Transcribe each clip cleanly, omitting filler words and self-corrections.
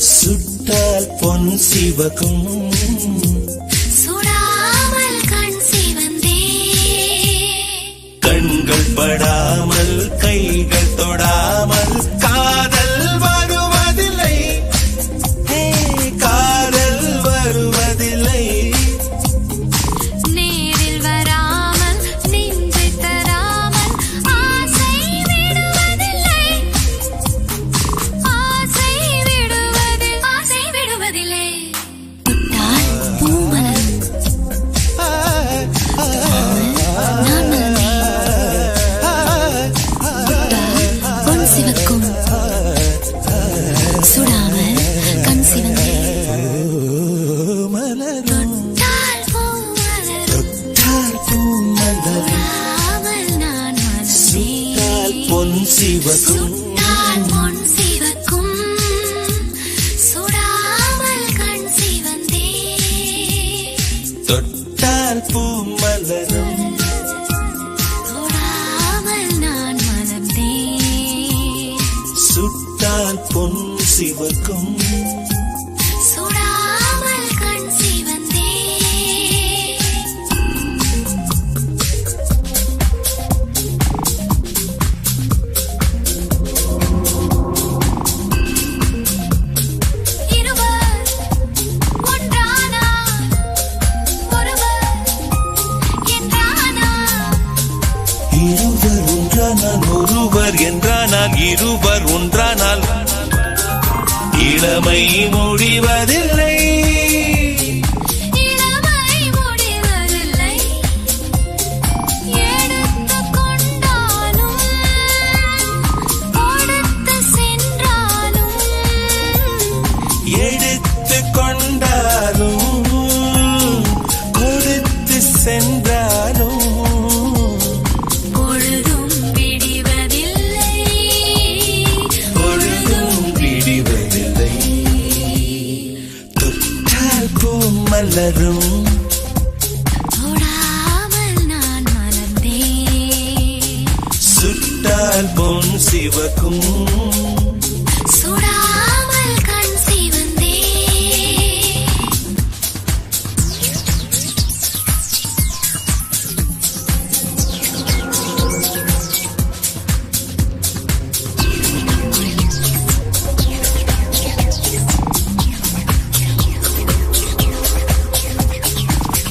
சுட்டால் பொன் சிவக்கும் சுடாமல் கண் சிவந்தே கண்கள் படாமல் கைகள் தொடாமல் காதல் வருவதில்லை காதல் வருவதில்லை நேரில் வராமல் நின்று தராமல் ஆசை விடுவதில்லை ஆசை விடுவதில்லை தொட்டால் பூமலரும் நான் பொன் சிவக்கும் சுடாமல் கண் சிவந்தே தொட்டால் பூமலரும் நான் சுட்டால் பொன் சிவக்கும் சுட்டால் பொன் சிவக்கும் சுடாமல் கண் சிவந்தே தொட்டால் பூ மலரும் தொடாமல் நான் மலர்ந்தேன் சுட்டால் பொன் சிவக்கும் சுடாமல் கண் சிவந்தே இருவர் ஒன்றானார் ஒருவர் என்றானார் இருவர் ஒன்றானால் ஒருவர் என்றானால் இருவர் ஒன்றானால் இளமை முடிவதில்லை இளமை முடிவதில்லை எடுத்துக் கொண்டாலும் கொடுத்து சென்றாலும் எடுத்து கொண்டாலும் கொடுத்து சென்றாலும் பொழுதும் விடிவதில்லை பொழுதும் விடிவதில்லை தொட்டால் பூ மலரும் தொடாமல் நான் மலர்ந்தேன் சுட்டால் பொன் சிவக்கும் சுடாமல் கண் சிவந்தே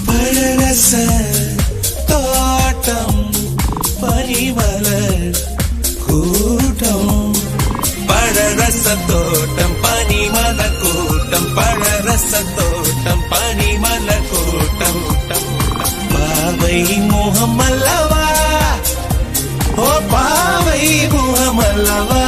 பழரச தோட்டம் பனிமலர் கூட்டம் பழரச தோட்டம் பனிமலர் கூட்டம் பழரச தோட்டம் பனிமலர் கூட்டம் பாவை முகம் அல்லவா ஓ பாவை முகம் அல்லவா